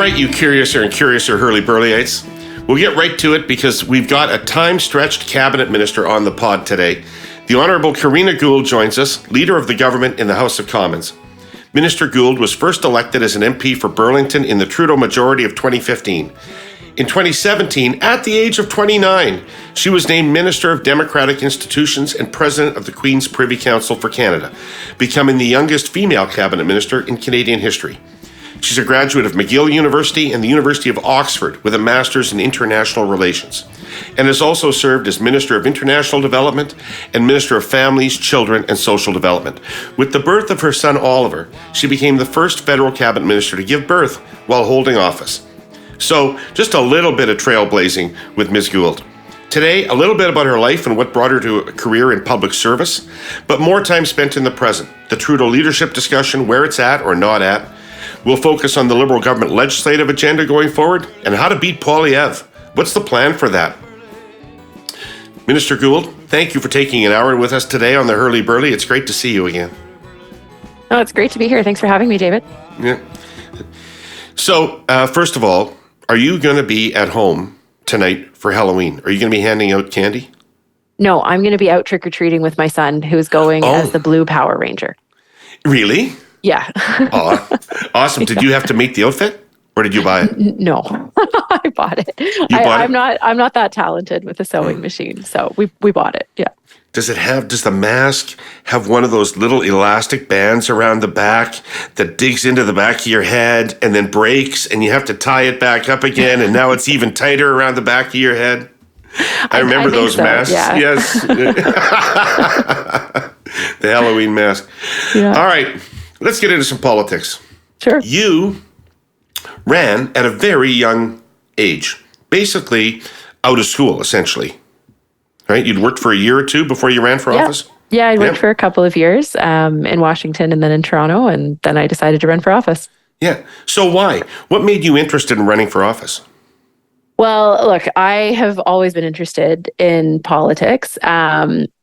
right, you curiouser and curiouser Herle Burly-ites. We'll get right to it because we've got a time-stretched cabinet minister on the pod today. The Honourable Karina Gould joins us, Leader of the Government in the House of Commons. Minister Gould was first elected as an MP for Burlington in the Trudeau majority of 2015. In 2017, at the age of 29, she was named Minister of Democratic Institutions and President of the Queen's Privy Council for Canada, becoming the youngest female cabinet minister in Canadian history. She's a graduate of McGill University and the University of Oxford with a master's in international relations, and has also served as Minister of International Development and Minister of Families, Children and Social Development. With the birth of her son Oliver, she became the first federal cabinet minister to give birth while holding office. So, just a little bit of trailblazing with Ms. Gould. Today, a little bit about her life and what brought her to a career in public service, but more time spent in the present, the Trudeau leadership discussion, where it's at or not at. We'll focus on the Liberal government legislative agenda going forward and how to beat Poilievre. What's the plan for that? Minister Gould, thank you for taking an hour with us today on the Herle Burly. It's great to see you again. Oh, it's great to be here. Thanks for having me, David. Yeah. So, first of all, are you going to be at home tonight for Halloween? Are you going to be handing out candy? No, I'm going to be out trick-or-treating with my son, who's going as the Blue Power Ranger. Really? Yeah. Oh, awesome. Did you have to make the outfit or did you buy it? No, I bought it. I'm not that talented with a sewing machine, so we bought it. Yeah. Does the mask have one of those little elastic bands around the back that digs into the back of your head and then breaks and you have to tie it back up again and now it's even tighter around the back of your head? I remember those so, masks. Yeah. Yes. The Halloween mask. Yeah. All right. Let's get into some politics. Sure. You ran at a very young age, basically out of school, essentially. Right? You'd worked for a year or two before you ran for office? Yeah, I worked for a couple of years in Washington and then in Toronto, and then I decided to run for office. Yeah. So why? What made you interested in running for office? Well, look, I have always been interested in politics,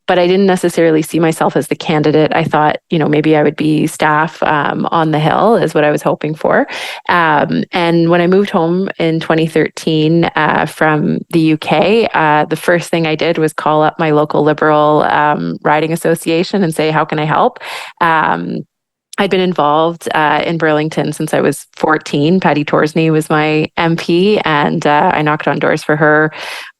but I didn't necessarily see myself as the candidate. I thought, maybe I would be staff on the Hill is what I was hoping for. And when I moved home in 2013 from the UK, the first thing I did was call up my local Liberal riding association and say, how can I help? I'd been involved in Burlington since I was 14. Patty Torsney was my MP, and I knocked on doors for her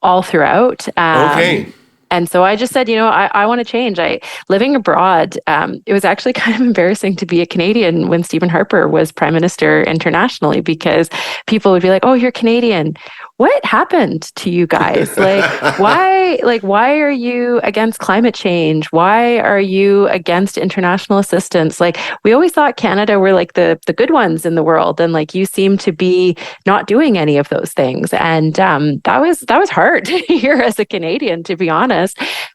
all throughout. Okay. And so I just said, I want to change. Living abroad, it was actually kind of embarrassing to be a Canadian when Stephen Harper was Prime Minister internationally, because people would be like, oh, you're Canadian. What happened to you guys? Why are you against climate change? Why are you against international assistance? We always thought Canada were the good ones in the world. And you seem to be not doing any of those things. And that was hard to hear as a Canadian, to be honest,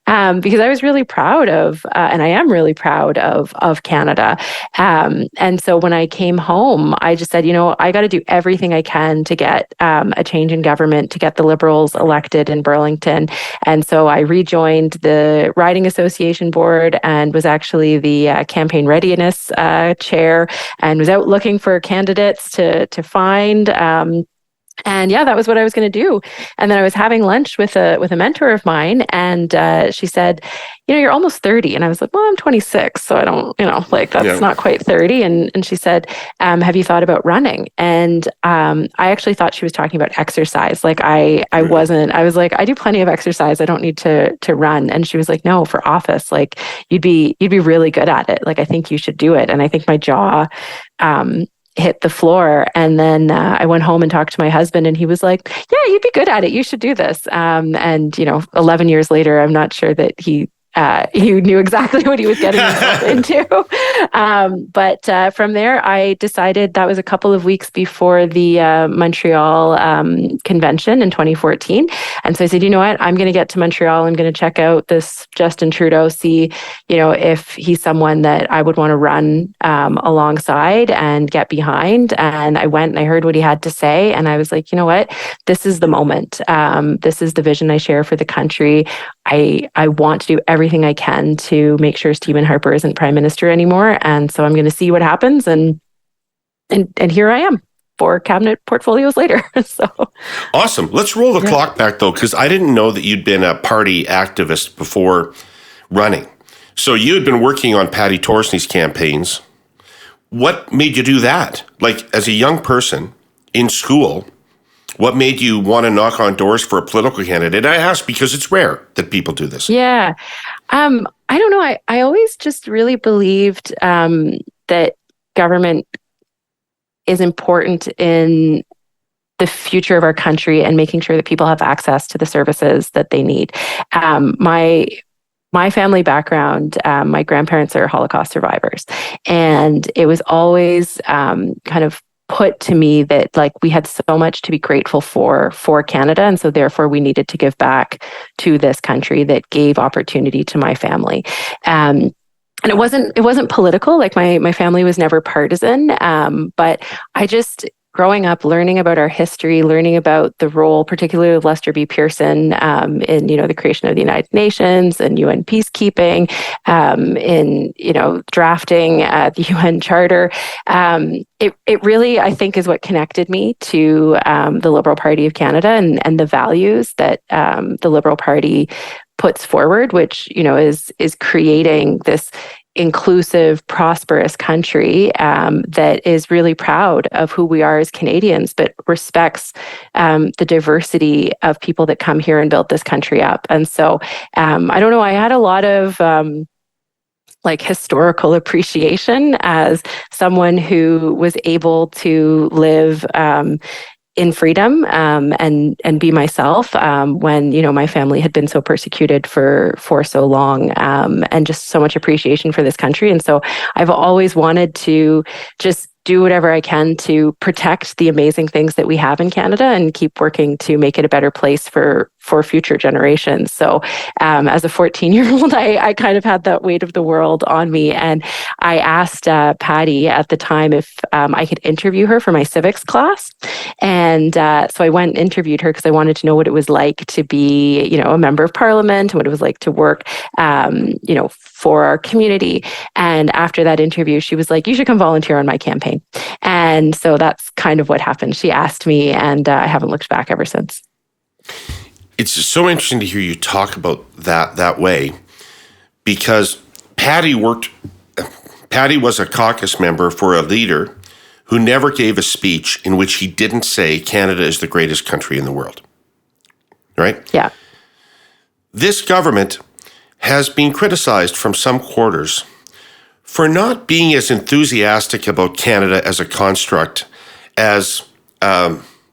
because I was really proud of, and I am really proud of Canada. And so when I came home, I just said, I got to do everything I can to get a change in government, to get the Liberals elected in Burlington. And so I rejoined the Riding Association board and was actually the campaign readiness chair, and was out looking for candidates to find. And yeah, that was what I was going to do. And then I was having lunch with a mentor of mine, and she said, you're almost 30. And I was like, well, I'm 26, so I don't, that's not quite 30. And she said, have you thought about running? And I actually thought she was talking about exercise. I was like, I do plenty of exercise. I don't need to run. And she was like, no, for office, you'd be really good at it. I think you should do it. And I think my jaw hit the floor. And then I went home and talked to my husband, and he was like, yeah, you'd be good at it. You should do this. And 11 years later, I'm not sure that he knew exactly what he was getting himself into. But from there, I decided, that was a couple of weeks before the Montreal convention in 2014. And so I said, you know what, I'm going to get to Montreal. I'm going to check out this Justin Trudeau, see, if he's someone that I would want to run alongside and get behind. And I went and I heard what he had to say. And I was like, you know what, this is the moment. This is the vision I share for the country. I want to do everything I can to make sure Stephen Harper isn't Prime Minister anymore. And so I'm going to see what happens. And here I am. 4 cabinet portfolios later. So awesome. Let's roll the clock back, though, because I didn't know that you'd been a party activist before running. So you had been working on Patty Torsney's campaigns. What made you do that? Like, as a young person in school, what made you want to knock on doors for a political candidate? I ask because it's rare that people do this. Yeah. I don't know. I always just really believed that government is important in the future of our country and making sure that people have access to the services that they need. My family background, my grandparents are Holocaust survivors, and it was always kind of put to me that like we had so much to be grateful for Canada, and so therefore we needed to give back to this country that gave opportunity to my family. And it wasn't political. Like my family was never partisan, but I just growing up, learning about our history, learning about the role, particularly of Lester B. Pearson, in the creation of the United Nations and UN peacekeeping, in drafting the UN Charter. It really, I think, is what connected me to the Liberal Party of Canada and the values that the Liberal Party puts forward, which is creating this inclusive, prosperous country that is really proud of who we are as Canadians, but respects the diversity of people that come here and built this country up. And so, I don't know, I had a lot of historical appreciation as someone who was able to live in freedom and be myself when my family had been so persecuted for so long, and just so much appreciation for this country. And so I've always wanted to just do whatever I can to protect the amazing things that we have in Canada and keep working to make it a better place for future generations. So as a 14-year-old, I kind of had that weight of the world on me. And I asked Patty at the time if I could interview her for my civics class. And so I went and interviewed her because I wanted to know what it was like to be, a member of Parliament and what it was like to work, for our community. And after that interview, she was like, you should come volunteer on my campaign. And so that's kind of what happened. She asked me, and I haven't looked back ever since. It's so interesting to hear you talk about that way, because Patty was a caucus member for a leader who never gave a speech in which he didn't say Canada is the greatest country in the world. Right? Yeah. This government has been criticized from some quarters for not being as enthusiastic about Canada as a construct as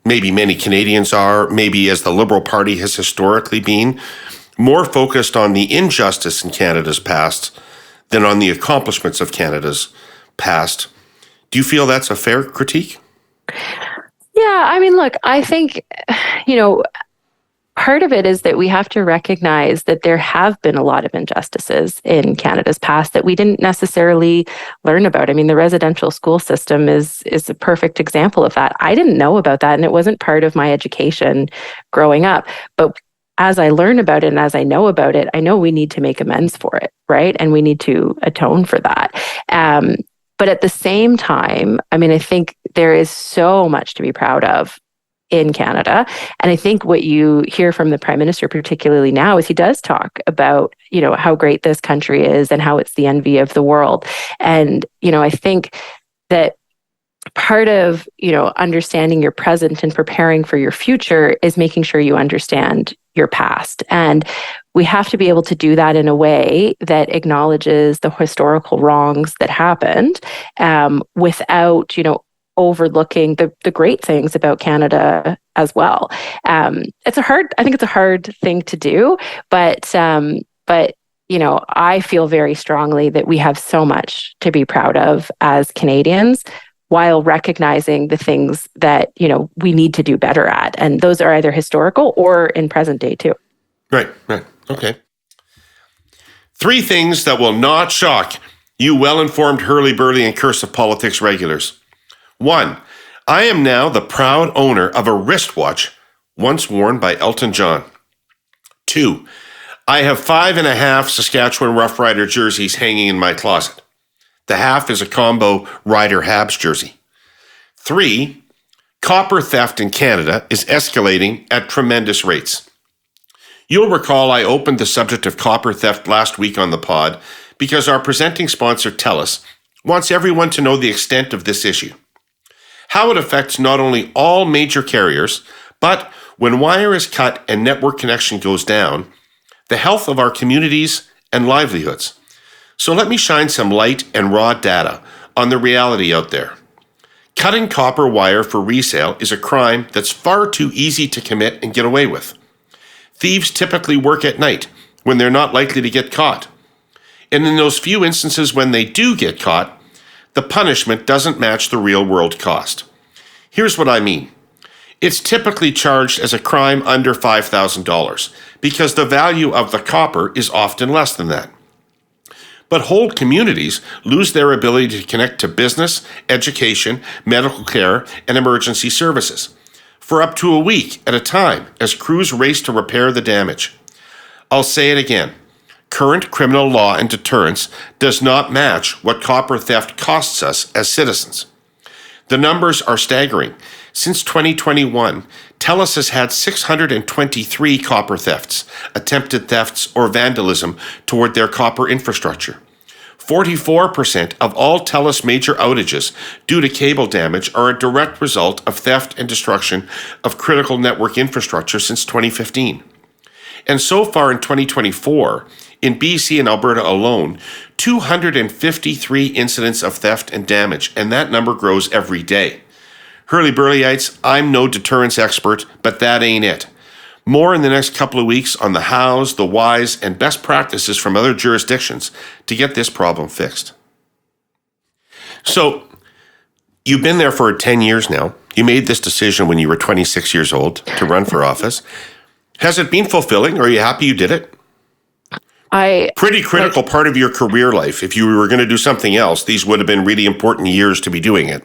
maybe many Canadians are, maybe as the Liberal Party has historically been, more focused on the injustice in Canada's past than on the accomplishments of Canada's past. Do you feel that's a fair critique? Yeah, I mean, look, I think, part of it is that we have to recognize that there have been a lot of injustices in Canada's past that we didn't necessarily learn about. I mean, the residential school system is a perfect example of that. I didn't know about that, and it wasn't part of my education growing up. But as I learn about it and as I know about it, I know we need to make amends for it, right? And we need to atone for that. But at the same time, I mean, I think there is so much to be proud of in Canada. And I think what you hear from the Prime Minister, particularly now, is he does talk about, how great this country is and how it's the envy of the world. And, I think that part of, understanding your present and preparing for your future is making sure you understand your past. And we have to be able to do that in a way that acknowledges the historical wrongs that happened, without, overlooking the great things about Canada as well. I think it's a hard thing to do, but I feel very strongly that we have so much to be proud of as Canadians, while recognizing the things that, we need to do better at. And those are either historical or in present day too. Right. Okay. 3 things that will not shock you well-informed Herle Burly and Cursive Politics regulars. 1, I am now the proud owner of a wristwatch once worn by Elton John. 2, I have 5.5 Saskatchewan Rough Rider jerseys hanging in my closet. The half is a combo Ryder Habs jersey. 3, Copper theft in Canada is escalating at tremendous rates. You'll recall I opened the subject of copper theft last week on the pod because our presenting sponsor, TELUS, wants everyone to know the extent of this issue. How it affects not only all major carriers, but when wire is cut and network connection goes down, the health of our communities and livelihoods. So let me shine some light and raw data on the reality out there. Cutting copper wire for resale is a crime that's far too easy to commit and get away with. Thieves typically work at night when they're not likely to get caught. And in those few instances when they do get caught, the punishment doesn't match the real-world cost. Here's what I mean. It's typically charged as a crime under $5,000 because the value of the copper is often less than that. But whole communities lose their ability to connect to business, education, medical care, and emergency services for up to a week at a time as crews race to repair the damage. I'll say it again. Current criminal law and deterrence does not match what copper theft costs us as citizens. The numbers are staggering. Since 2021, TELUS has had 623 copper thefts, attempted thefts, or vandalism toward their copper infrastructure. 44% of all TELUS major outages due to cable damage are a direct result of theft and destruction of critical network infrastructure since 2015. And so far in 2024, in BC and Alberta alone, 253 incidents of theft and damage, and that number grows every day. Herle Burly-ites, I'm no deterrence expert, but that ain't it. More in the next couple of weeks on the hows, the whys, and best practices from other jurisdictions to get this problem fixed. So, you've been there for 10 years now. You made this decision when you were 26 years old to run for office. Has it been fulfilling? Are you happy you did it? Pretty critical part of your career life. If you were going to do something else, these would have been really important years to be doing it.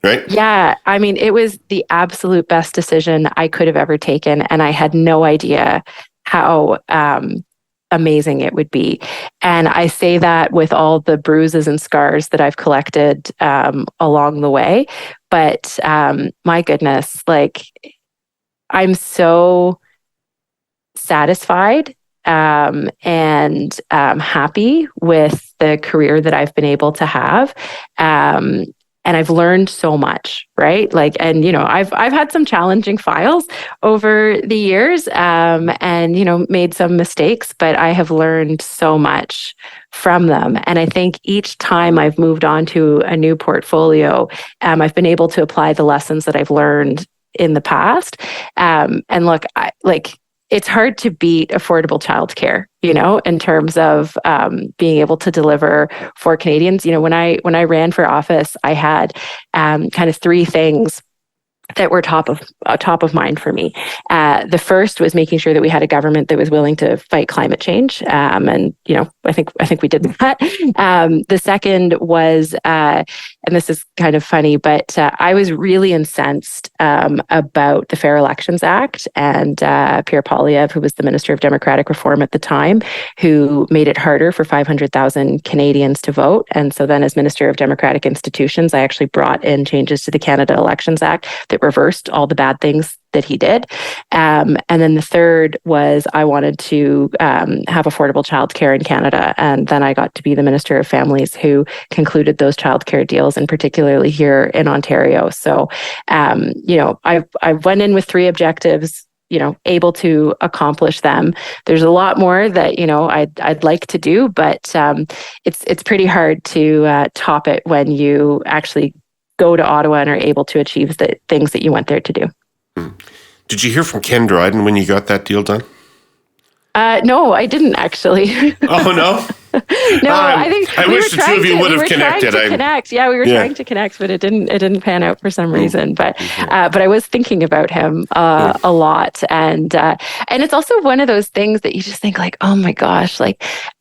Right? Yeah. I mean, it was the absolute best decision I could have ever taken. And I had no idea how amazing it would be. And I say that with all the bruises and scars that I've collected along the way. But my goodness, I'm so satisfied and happy with the career that I've been able to have. And I've learned so much, right? I've had some challenging files over the years, and made some mistakes, but I have learned so much from them. And I think each time I've moved on to a new portfolio, I've been able to apply the lessons that I've learned in the past. And look, it's hard to beat affordable childcare, in terms of being able to deliver for Canadians. When I ran for office, I had kind of three things that were top of mind for me. The first was making sure that we had a government that was willing to fight climate change, and I think we did that. The second was, and this is kind of funny, but I was really incensed about the Fair Elections Act and Pierre Poilievre, who was the Minister of Democratic Reform at the time, who made it harder for 500,000 Canadians to vote. And so then, as Minister of Democratic Institutions, I actually brought in changes to the Canada Elections Act that reversed all the bad things that he did. And then the third was I wanted to have affordable childcare in Canada. And then I got to be the Minister of Families who concluded those childcare deals, and particularly here in Ontario. So, I went in with three objectives, able to accomplish them. There's a lot more that, I'd like to do, but it's pretty hard to top it when you actually go to Ottawa and are able to achieve the things that you went there to do. Did you hear from Ken Dryden when you got that deal done? No, I didn't actually. Oh, no? No, I think I wish the two of you would have connected. Yeah, we were trying to connect, but it didn't pan out for some reason. But I was thinking about him a lot, and it's also one of those things that you just think oh my gosh,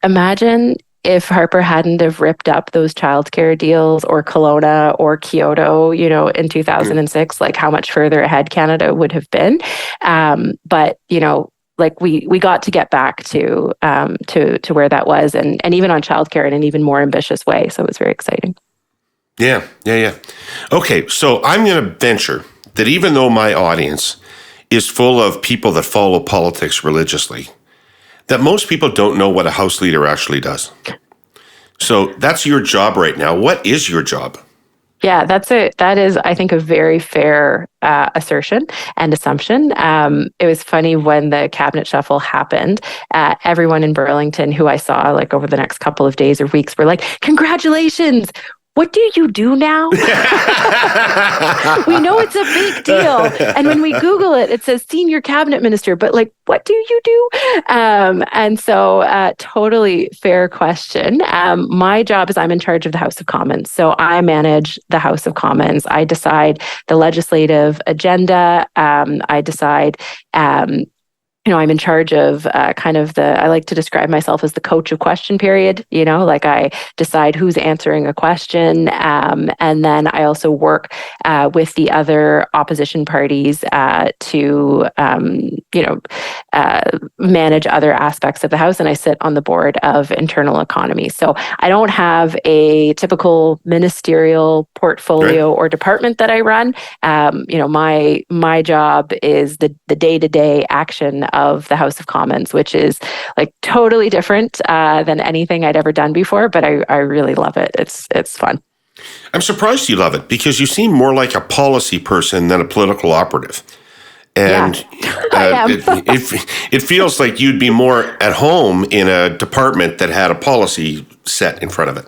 imagine if Harper hadn't have ripped up those childcare deals, or Kelowna or Kyoto, in 2006, how much further ahead Canada would have been. But we got to get back to where that was, and even on childcare in an even more ambitious way. So it was very exciting. Yeah. Okay, so I'm going to venture that even though my audience is full of people that follow politics religiously, that most people don't know what a House leader actually does. So that's your job right now. What is your job? Yeah, that is, I think, a very fair assertion and assumption. It was funny when the cabinet shuffle happened. Everyone in Burlington who I saw like over the next couple of days or weeks were like, "Congratulations! What do you do now?" We know it's a big deal. And when we Google it, it says senior cabinet minister, but like, what do you do? And so totally fair question. My job is I'm in charge of the House of Commons. So I manage the House of Commons. I decide the legislative agenda. I decide I'm in charge of I like to describe myself as the coach of question period, like I decide who's answering a question. And then I also work with the other opposition parties to manage other aspects of the House. And I sit on the board of internal economy. So I don't have a typical ministerial portfolio or department that I run. My job is the day-to-day action of the House of Commons, which is like totally different than anything I'd ever done before, but I really love it. It's fun. I'm surprised you love it because you seem more like a policy person than a political operative. And it feels like you'd be more at home in a department that had a policy set in front of it.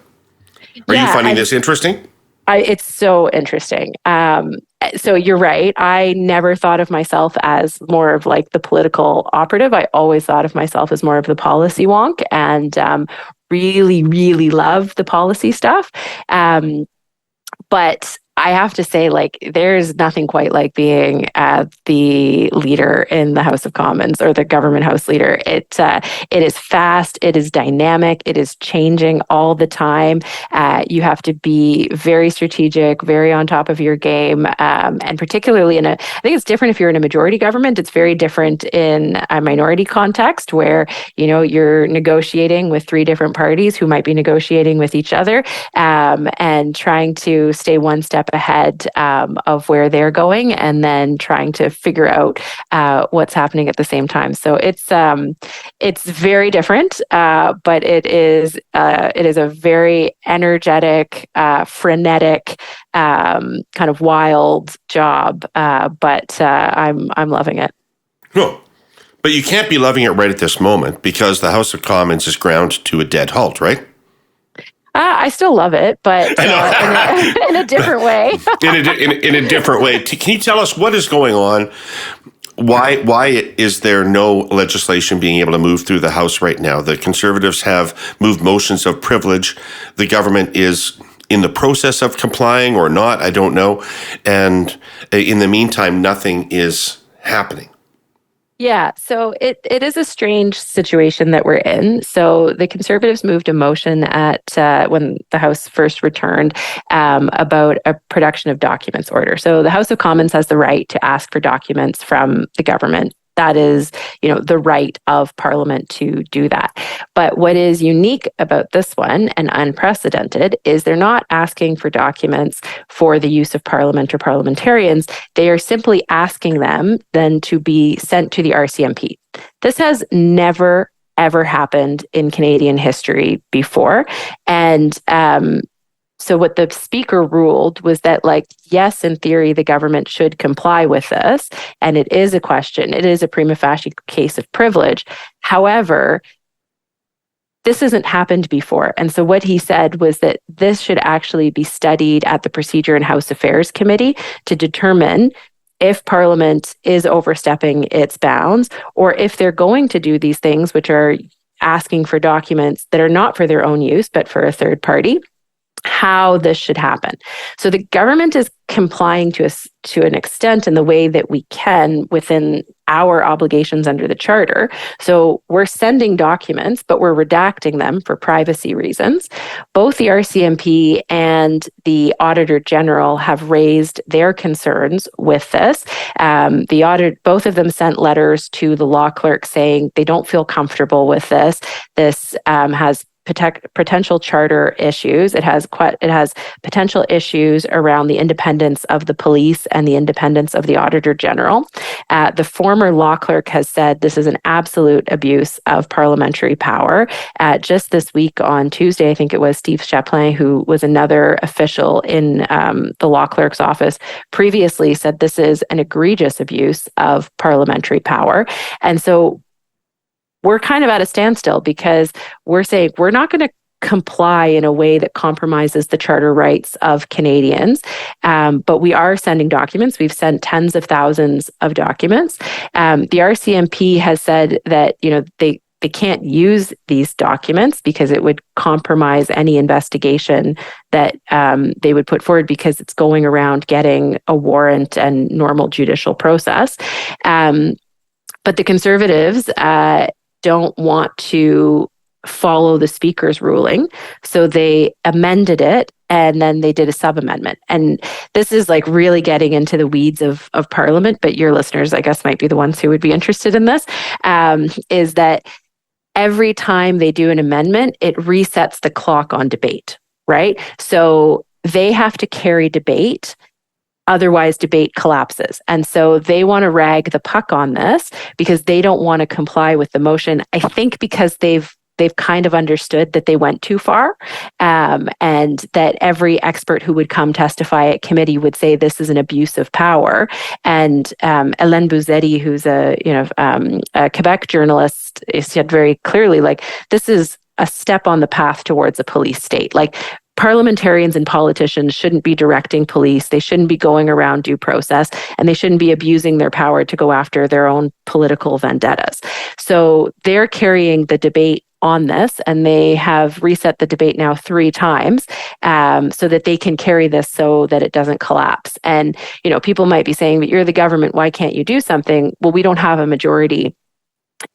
Are you finding this interesting? It's so interesting. So you're right. I never thought of myself as more of like the political operative. I always thought of myself as more of the policy wonk and really, really love the policy stuff. But I have to say, like, there's nothing quite like being the leader in the House of Commons or the government House leader. It is fast, it is dynamic, it is changing all the time. You have to be very strategic, very on top of your game, and particularly I think it's different if you're in a majority government. It's very different in a minority context where you're negotiating with three different parties who might be negotiating with each other, and trying to stay one step ahead of where they're going, and then trying to figure out what's happening at the same time. So it's very different, but it is a very energetic, frenetic, kind of wild job. But I'm loving it. No. But you can't be loving it right at this moment because the House of Commons is ground to a dead halt, right? I still love it, but in a different way. in a different way. Can you tell us what is going on? Why is there no legislation being able to move through the House right now? The Conservatives have moved motions of privilege. The government is in the process of complying or not, I don't know. And in the meantime, nothing is happening. Yeah, so it is a strange situation that we're in. So the Conservatives moved a motion at when the House first returned about a production of documents order. So the House of Commons has the right to ask for documents from the government. That is, the right of Parliament to do that. But what is unique about this one and unprecedented is they're not asking for documents for the use of Parliament or parliamentarians. They are simply asking them then to be sent to the RCMP. This has never, ever happened in Canadian history before. And so what the speaker ruled was that, yes, in theory, the government should comply with this. And it is a question. It is a prima facie case of privilege. However, this hasn't happened before. And so what he said was that this should actually be studied at the Procedure and House Affairs Committee to determine if Parliament is overstepping its bounds, or if they're going to do these things, which are asking for documents that are not for their own use, but for a third party, how this should happen. So the government is complying to an extent in the way that we can within our obligations under the Charter. So we're sending documents, but we're redacting them for privacy reasons. Both the RCMP and the Auditor General have raised their concerns with this. Both of them sent letters to the law clerk saying they don't feel comfortable with this. This has potential charter issues. It has potential issues around the independence of the police and the independence of the Auditor General. The former law clerk has said this is an absolute abuse of parliamentary power. Just this week on Tuesday, I think it was, Steve Chaplin, who was another official in the law clerk's office, previously said this is an egregious abuse of parliamentary power. And so we're kind of at a standstill because we're saying we're not going to comply in a way that compromises the charter rights of Canadians. But we are sending documents. We've sent tens of thousands of documents. The RCMP has said that, they can't use these documents because it would compromise any investigation that they would put forward, because it's going around getting a warrant and normal judicial process. But the Conservatives don't want to follow the Speaker's ruling, so they amended it, and then they did a sub-amendment. And this is like really getting into the weeds of Parliament, but your listeners, I guess, might be the ones who would be interested in this, is that every time they do an amendment, it resets the clock on debate, right? So they have to carry debate. Otherwise, debate collapses. And so they want to rag the puck on this because they don't want to comply with the motion. I think because they've kind of understood that they went too far, and that every expert who would come testify at committee would say this is an abuse of power. And Hélène Bouzetti, who's a Quebec journalist, said very clearly, like, this is a step on the path towards a police state. Like, parliamentarians and politicians shouldn't be directing police. They shouldn't be going around due process, and they shouldn't be abusing their power to go after their own political vendettas. So they're carrying the debate on this, and they have reset the debate now 3 times so that they can carry this so that it doesn't collapse. And, people might be saying, but you're the government, why can't you do something? Well, we don't have a majority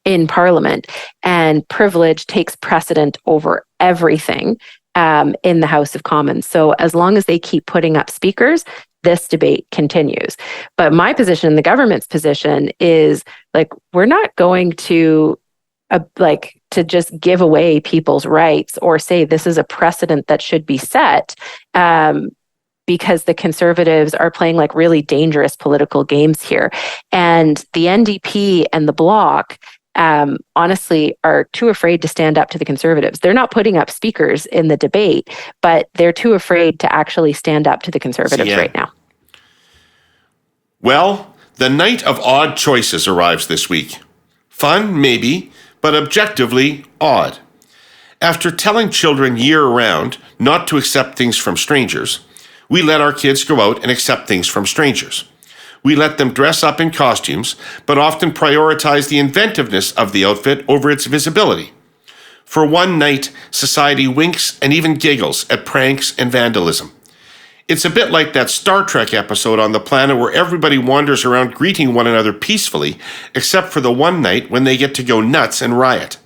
in Parliament, and privilege takes precedent over everything in the House of Commons. So as long as they keep putting up speakers, this debate continues. But my position and the government's position is, like, we're not going to to just give away people's rights or say this is a precedent that should be set, because the Conservatives are playing like really dangerous political games here. And the NDP and the Bloc honestly are too afraid to stand up to the Conservatives. They're not putting up speakers in the debate, but they're too afraid to actually stand up to the Conservatives right now. Well, the night of odd choices arrives this week. Fun, maybe, but objectively odd. After telling children year-round not to accept things from strangers, we let our kids go out and accept things from strangers. We let them dress up in costumes, but often prioritize the inventiveness of the outfit over its visibility. For one night, society winks and even giggles at pranks and vandalism. It's a bit like that Star Trek episode on the planet where everybody wanders around greeting one another peacefully, except for the one night when they get to go nuts and riot.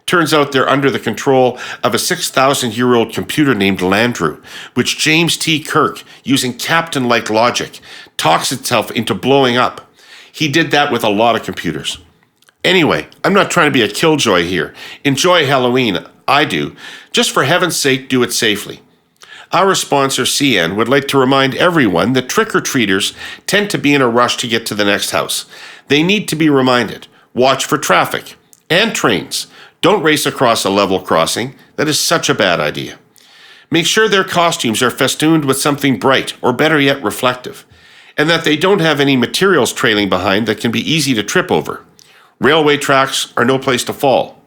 Turns out they're under the control of a 6,000-year-old computer named Landru, which James T. Kirk, using captain-like logic, talks itself into blowing up. He did that with a lot of computers. Anyway, I'm not trying to be a killjoy here. Enjoy Halloween. I do. Just for heaven's sake, do it safely. Our sponsor, CN, would like to remind everyone that trick-or-treaters tend to be in a rush to get to the next house. They need to be reminded. Watch for traffic and trains. Don't race across a level crossing. That is such a bad idea. Make sure their costumes are festooned with something bright, or better yet, reflective, and that they don't have any materials trailing behind that can be easy to trip over. Railway tracks are no place to fall.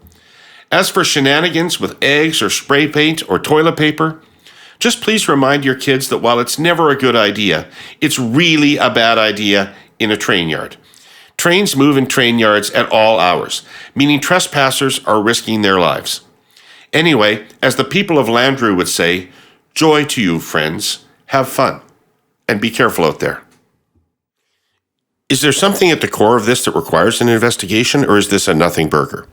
As for shenanigans with eggs or spray paint or toilet paper, just please remind your kids that while it's never a good idea, it's really a bad idea in a train yard. Trains move in train yards at all hours, meaning trespassers are risking their lives. Anyway, as the people of Landru would say, joy to you, friends. Have fun. And be careful out there. Is there something at the core of this that requires an investigation, or is this a nothing burger?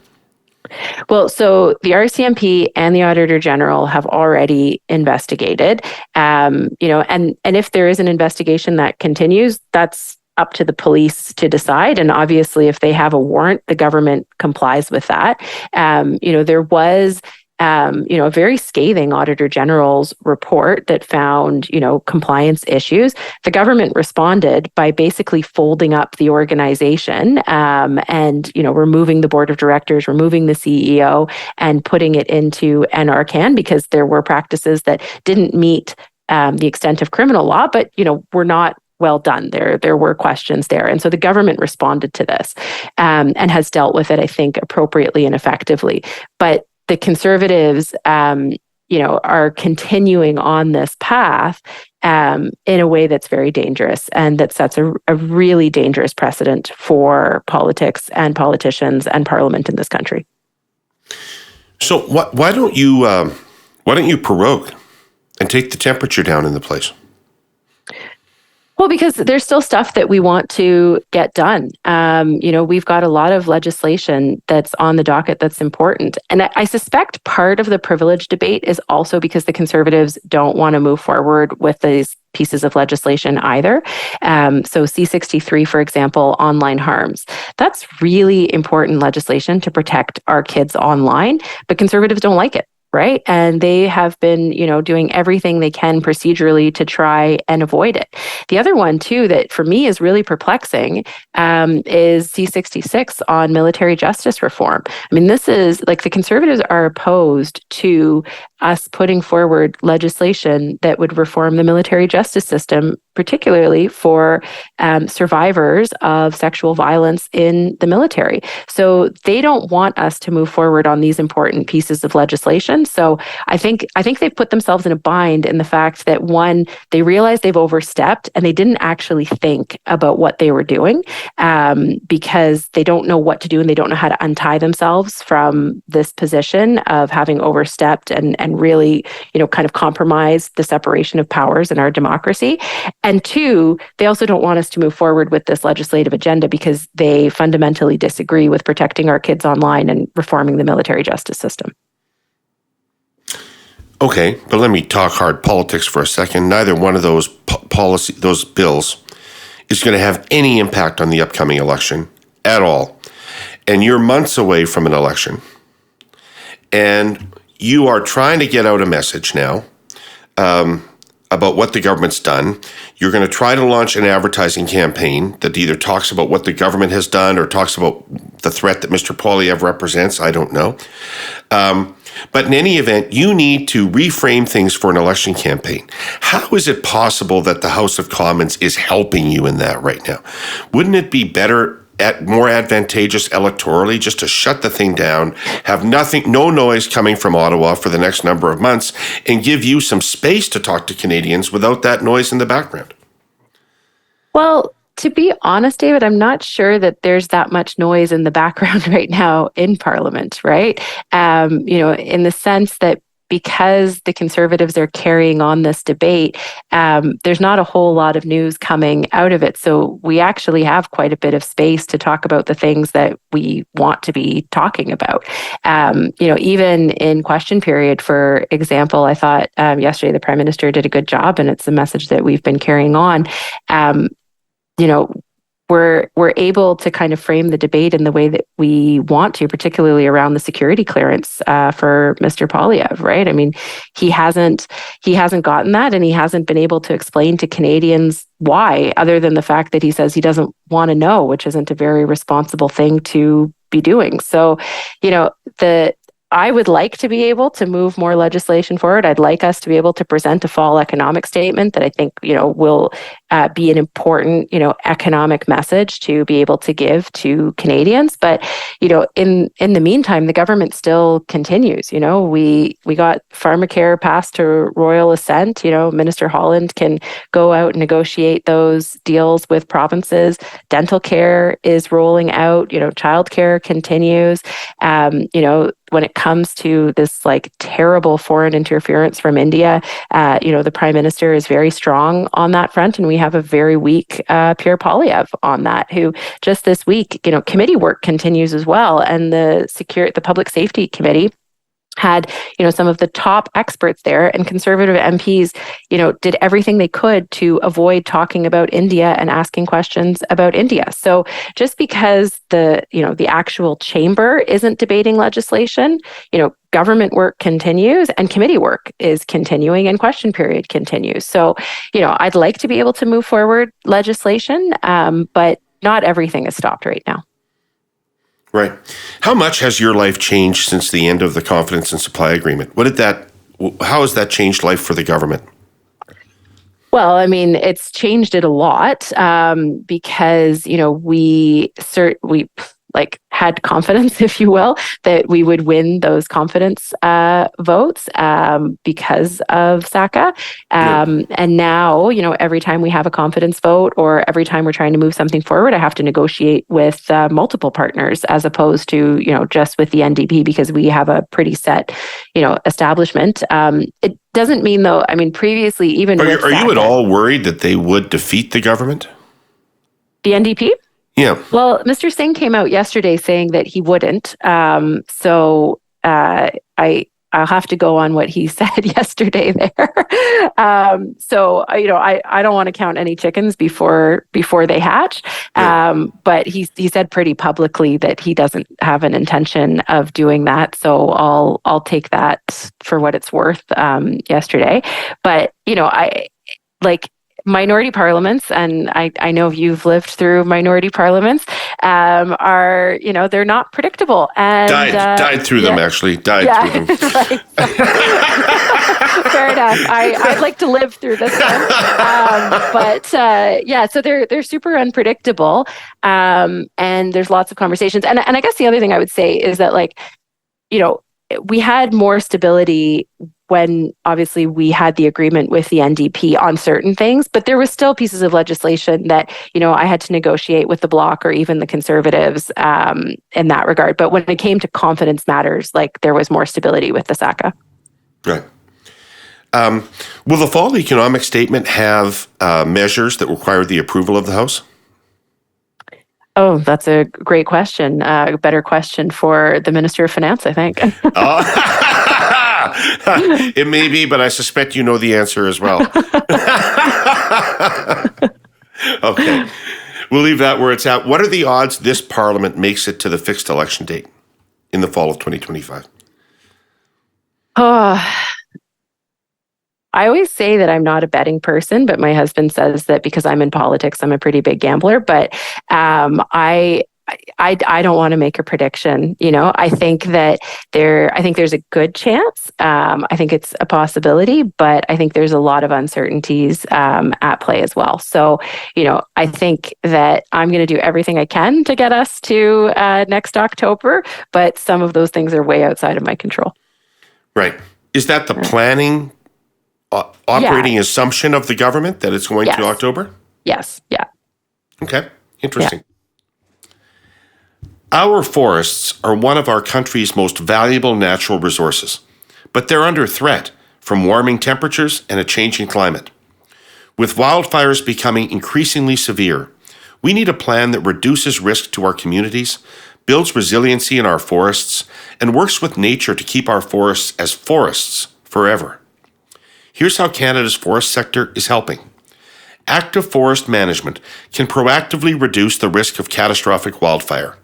Well, so the RCMP and the Auditor General have already investigated, and if there is an investigation that continues, that's up to the police to decide. And obviously, if they have a warrant, the government complies with that. There was a very scathing Auditor General's report that found, compliance issues. The government responded by basically folding up the organization and, removing the board of directors, removing the CEO, and putting it into NRCan because there were practices that didn't meet the extent of criminal law, but, were not well done. There were questions there. And so the government responded to this and has dealt with it, I think, appropriately and effectively. But the Conservatives, are continuing on this path in a way that's very dangerous and that sets a really dangerous precedent for politics and politicians and Parliament in this country. So why don't you prorogue and take the temperature down in the place? Well, because there's still stuff that we want to get done. We've got a lot of legislation that's on the docket that's important. And I suspect part of the privilege debate is also because the Conservatives don't want to move forward with these pieces of legislation either. So C63, for example, online harms. That's really important legislation to protect our kids online, but Conservatives don't like it. Right. And they have been, doing everything they can procedurally to try and avoid it. The other one, too, that for me is really perplexing is C66 on military justice reform. I mean, this is like the Conservatives are opposed to us putting forward legislation that would reform the military justice system, particularly for survivors of sexual violence in the military. So they don't want us to move forward on these important pieces of legislation. So I think they've put themselves in a bind in the fact that, one, they realize they've overstepped and they didn't actually think about what they were doing because they don't know what to do and they don't know how to untie themselves from this position of having overstepped and really, kind of compromise the separation of powers in our democracy. And two, they also don't want us to move forward with this legislative agenda because they fundamentally disagree with protecting our kids online and reforming the military justice system. Okay, but let me talk hard politics for a second. Neither one of those those bills is going to have any impact on the upcoming election at all. And you're months away from an election. And you are trying to get out a message now about what the government's done. You're going to try to launch an advertising campaign that either talks about what the government has done or talks about the threat that Mr. Poilievre represents. I don't know. But in any event, you need to reframe things for an election campaign. How is it possible that the House of Commons is helping you in that right now? Wouldn't it be better, more advantageous electorally, just to shut the thing down, have no noise coming from Ottawa for the next number of months, and give you some space to talk to Canadians without that noise in the background? Well, to be honest, David, I'm not sure that there's that much noise in the background right now in Parliament, right? In the sense that because the Conservatives are carrying on this debate, there's not a whole lot of news coming out of it. So we actually have quite a bit of space to talk about the things that we want to be talking about. Even in question period, for example, I thought yesterday the Prime Minister did a good job, and it's a message that we've been carrying on. We're able to kind of frame the debate in the way that we want to, particularly around the security clearance for Mr. Poilievre, right? I mean, he hasn't gotten that, and he hasn't been able to explain to Canadians why, other than the fact that he says he doesn't want to know, which isn't a very responsible thing to be doing. So, I would like to be able to move more legislation forward. I'd like us to be able to present a fall economic statement that I think, will be an important, economic message to be able to give to Canadians. But, in the meantime, the government still continues. We got pharmacare passed to royal assent. Minister Holland can go out and negotiate those deals with provinces. Dental care is rolling out. Childcare continues. When it comes to this terrible foreign interference from India, the Prime Minister is very strong on that front, and we have a very weak Pierre Poilievre on that, who just this week, committee work continues as well, and the Public Safety Committee had, some of the top experts there, and Conservative MPs, did everything they could to avoid talking about India and asking questions about India. So just because the actual chamber isn't debating legislation, government work continues and committee work is continuing and question period continues. So, I'd like to be able to move forward legislation, but not everything is stopped right now. Right. How much has your life changed since the end of the confidence and supply agreement? How has that changed life for the government? Well, it's changed it a lot because, we had confidence, if you will, that we would win those confidence votes because of SACA. And now, every time we have a confidence vote or every time we're trying to move something forward, I have to negotiate with multiple partners as opposed to, just with the NDP, because we have a pretty set, establishment. It doesn't mean, though, previously, even are you at all worried that they would defeat the government? The NDP? Yeah. Well, Mr. Singh came out yesterday saying that he wouldn't. So I'll have to go on what he said yesterday there. So I don't want to count any chickens before they hatch. But he said pretty publicly that he doesn't have an intention of doing that. So I'll take that for what it's worth. Yesterday, but I like. Minority parliaments, and I know you've lived through minority parliaments, are, they're not predictable. And died through them, actually. Through them. Right. Fair enough. I'd like to live through this one. So they're super unpredictable. And there's lots of conversations. And I guess the other thing I would say is that, we had more stability when obviously we had the agreement with the NDP on certain things, but there was still pieces of legislation that, I had to negotiate with the Bloc or even the Conservatives in that regard. But when it came to confidence matters, there was more stability with the SACA. Right. Will the fall economic statement have measures that require the approval of the House? Oh, that's a great question. A better question for the Minister of Finance, I think. It may be, but I suspect you know the answer as well. Okay. We'll leave that where it's at. What are the odds this Parliament makes it to the fixed election date in the fall of 2025? I always say that I'm not a betting person, but my husband says that because I'm in politics, I'm a pretty big gambler. But I don't want to make a prediction. I think that there's a good chance. I think it's a possibility, but I think there's a lot of uncertainties at play as well. So, I think that I'm going to do everything I can to get us to next October, but some of those things are way outside of my control. Right. Is that the planning operating assumption of the government that it's going to October? Yes. Yeah. Okay. Interesting. Yeah. Our forests are one of our country's most valuable natural resources, but they're under threat from warming temperatures and a changing climate. With wildfires becoming increasingly severe, we need a plan that reduces risk to our communities, builds resiliency in our forests, and works with nature to keep our forests as forests forever. Here's how Canada's forest sector is helping. Active forest management can proactively reduce the risk of catastrophic wildfire.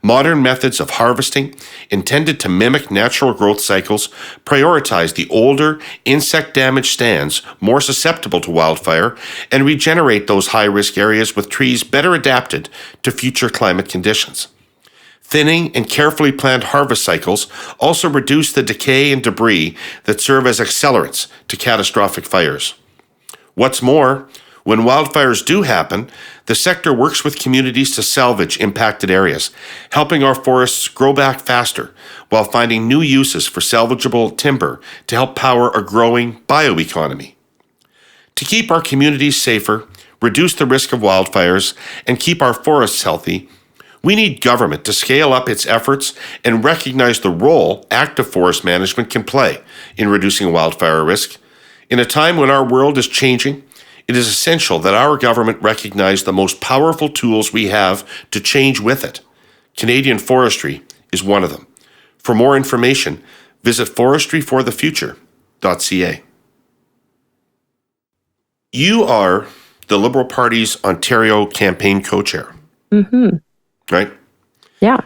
Modern methods of harvesting, intended to mimic natural growth cycles, prioritize the older, insect-damaged stands more susceptible to wildfire and regenerate those high-risk areas with trees better adapted to future climate conditions. Thinning and carefully planned harvest cycles also reduce the decay and debris that serve as accelerants to catastrophic fires. What's more, when wildfires do happen, the sector works with communities to salvage impacted areas, helping our forests grow back faster while finding new uses for salvageable timber to help power a growing bioeconomy. To keep our communities safer, reduce the risk of wildfires, and keep our forests healthy, we need government to scale up its efforts and recognize the role active forest management can play in reducing wildfire risk. In a time when our world is changing, it is essential that our government recognize the most powerful tools we have to change with it. Canadian forestry is one of them. For more information, Visit forestryforthefuture.ca. You are the Liberal Party's Ontario campaign co-chair, right? Yeah.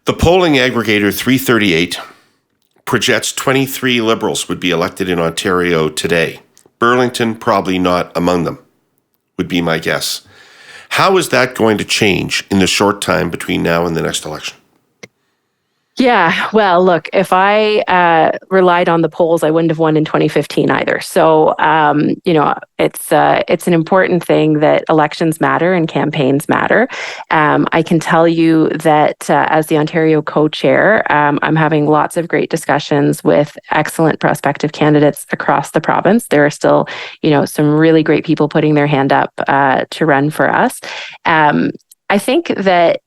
The polling aggregator 338 projects 23 Liberals would be elected in Ontario today. Burlington probably not among them, would be my guess. How is that going to change in the short time between now and the next election? Yeah, well, look, if I relied on the polls, I wouldn't have won in 2015 either. So, it's an important thing that elections matter and campaigns matter. I can tell you that as the Ontario co-chair, I'm having lots of great discussions with excellent prospective candidates across the province. There are still, some really great people putting their hand up to run for us. I think that,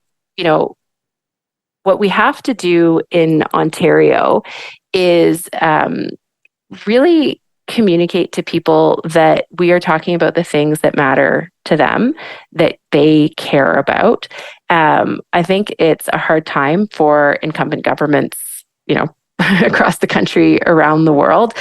what we have to do in Ontario is really communicate to people that we are talking about the things that matter to them, that they care about. I think it's a hard time for incumbent governments, across the country, around the world,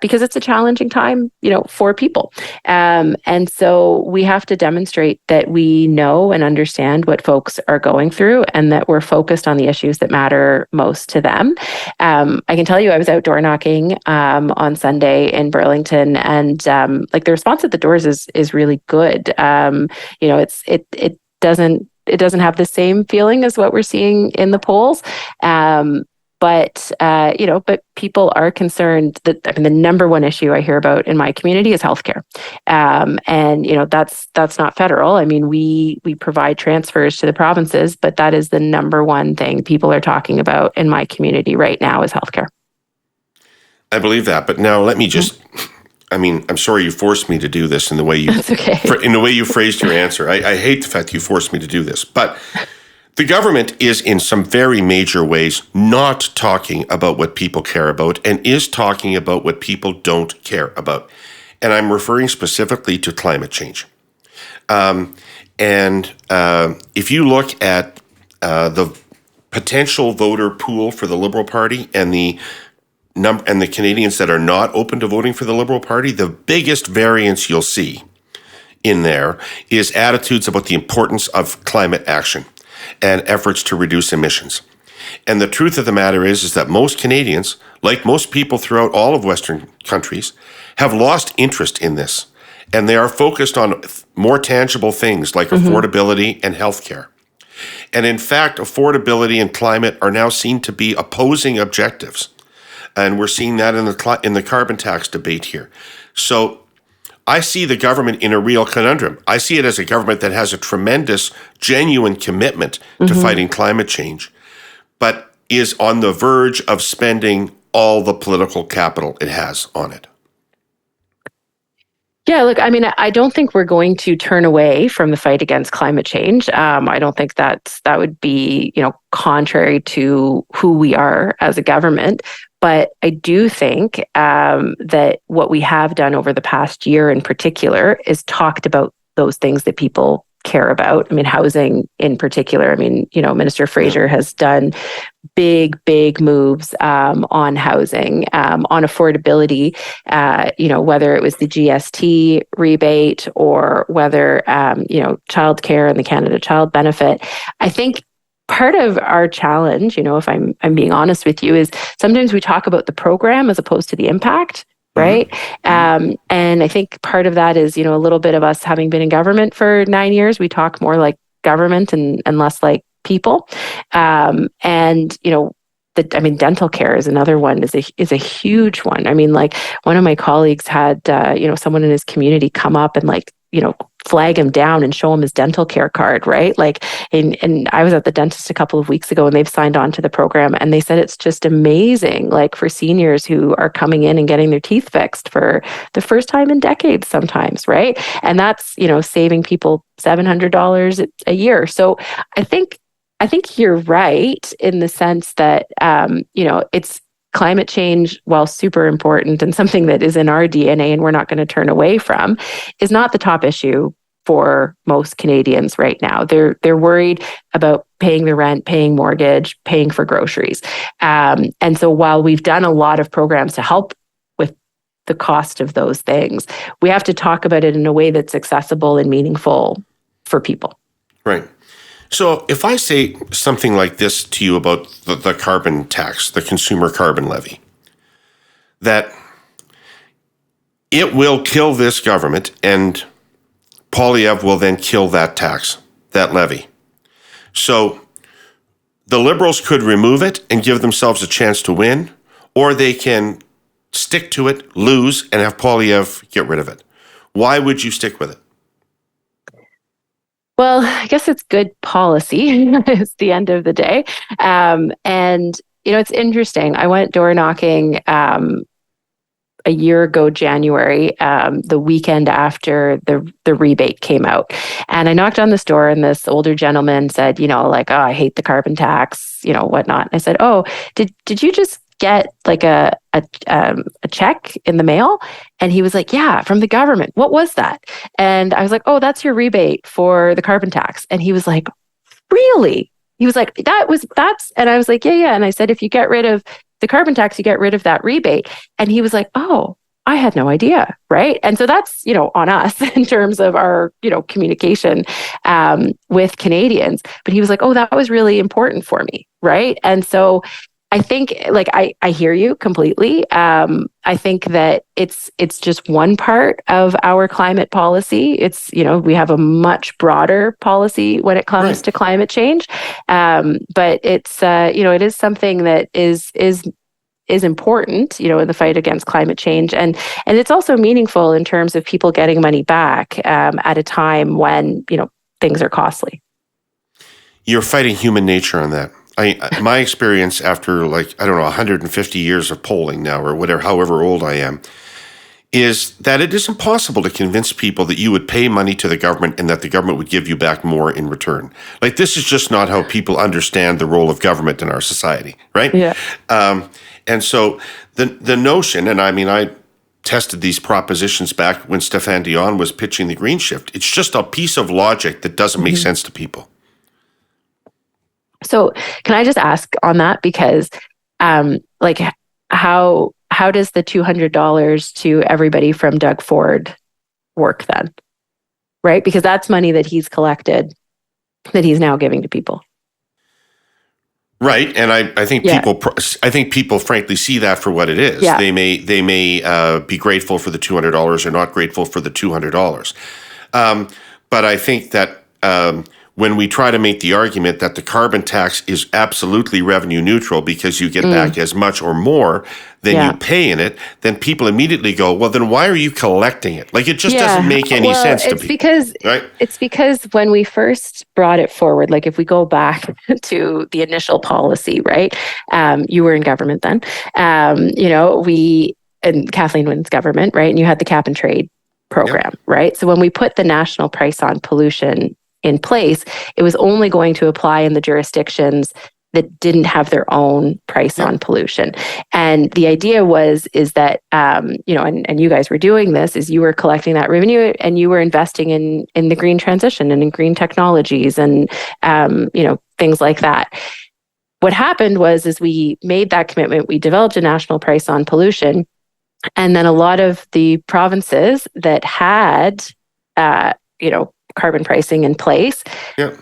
because it's a challenging time, for people. And so we have to demonstrate that we know and understand what folks are going through and that we're focused on the issues that matter most to them. I can tell you, I was outdoor knocking on Sunday in Burlington, and the response at the doors is really good. It doesn't have the same feeling as what we're seeing in the polls. But people are concerned that the number one issue I hear about in my community is healthcare. And that's not federal. I mean, we provide transfers to the provinces, but that is the number one thing people are talking about in my community right now is healthcare. I believe that, but now let me just, I'm sorry you forced me to do this in the way you, That's okay. In the way you phrased your answer. I hate the fact you forced me to do this, but the government is in some very major ways not talking about what people care about and is talking about what people don't care about. And I'm referring specifically to climate change. If you look at the potential voter pool for the Liberal Party and the Canadians that are not open to voting for the Liberal Party, the biggest variance you'll see in there is attitudes about the importance of climate action and efforts to reduce emissions. And the truth of the matter is that most Canadians, like most people throughout all of Western countries, have lost interest in this. And they are focused on more tangible things like affordability and healthcare. And in fact, affordability and climate are now seen to be opposing objectives. And we're seeing that in the carbon tax debate here. So I see the government in a real conundrum. I see it as a government that has a tremendous, genuine commitment to fighting climate change, but is on the verge of spending all the political capital it has on it. Yeah, look, I don't think we're going to turn away from the fight against climate change. I don't think that would be, contrary to who we are as a government. But I do think that what we have done over the past year in particular is talked about those things that people care about. Housing in particular. Minister Fraser has done big moves on housing, on affordability, whether it was the GST rebate or whether, childcare and the Canada Child Benefit. I think part of our challenge, if I'm being honest with you, is sometimes we talk about the program as opposed to the impact, right? And I think part of that is, a little bit of us having been in government for 9 years, we talk more like government and less like people. Dental care is another one, is a huge one. One of my colleagues had, someone in his community come up and flag him down and show him his dental care card, right? And I was at the dentist a couple of weeks ago and they've signed on to the program and they said it's just amazing, for seniors who are coming in and getting their teeth fixed for the first time in decades sometimes, right? And that's, saving people $700 a year. So I think you're right in the sense that, it's climate change, while super important and something that is in our DNA and we're not going to turn away from, is not the top issue for most Canadians right now. They're worried about paying their rent, paying mortgage, paying for groceries. And so while we've done a lot of programs to help with the cost of those things, we have to talk about it in a way that's accessible and meaningful for people. Right. So if I say something like this to you about the carbon tax, the consumer carbon levy, that it will kill this government and Poilievre will then kill that tax, that levy. So the Liberals could remove it and give themselves a chance to win, or they can stick to it, lose, and have Poilievre get rid of it. Why would you stick with it? Well, I guess it's good policy. It's the end of the day. And, it's interesting. I went door knocking a year ago, January, the weekend after the rebate came out. And I knocked on this door and this older gentleman said, oh, I hate the carbon tax, whatnot. And I said, oh, did you just get like a check in the mail? And he was like, yeah, from the government. What was that? And I was like, oh, that's your rebate for the carbon tax. And he was like, really? He was like, that's, and I was like, yeah. And I said, if you get rid of the carbon tax, you get rid of that rebate. And he was like, oh, I had no idea. Right. And so that's, on us in terms of our, communication with Canadians. But he was like, oh, that was really important for me. Right. And so I think I hear you completely. I think that it's just one part of our climate policy. It's, we have a much broader policy when it comes to climate change. But it's, it is something that is important, in the fight against climate change. And it's also meaningful in terms of people getting money back at a time when, things are costly. You're fighting human nature on that. My experience after 150 years of polling now or whatever, however old I am, is that it is impossible to convince people that you would pay money to the government and that the government would give you back more in return. This is just not how people understand the role of government in our society, right? Yeah. And so the notion, and I tested these propositions back when Stéphane Dion was pitching the green shift. It's just a piece of logic that doesn't make sense to people. So can I just ask on that? Because how does the $200 to everybody from Doug Ford work then? Right? Because that's money that he's collected that he's now giving to people. Right. And I think people frankly see that for what it is. Yeah. They may be grateful for the $200 or not grateful for the $200. But I think that when we try to make the argument that the carbon tax is absolutely revenue neutral because you get back as much or more than you pay in it, then people immediately go, well, then why are you collecting it? It just doesn't make any sense to people. It's because when we first brought it forward, if we go back to the initial policy, right? You were in government then, and Kathleen Wynne's government, right? And you had the cap and trade program, right? So when we put the national price on pollution in place, it was only going to apply in the jurisdictions that didn't have their own price on pollution. And the idea is that, and you guys were doing this, is you were collecting that revenue and you were investing in the green transition and in green technologies and, things like that. What happened was we made that commitment, we developed a national price on pollution, and then a lot of the provinces that had, carbon pricing in place,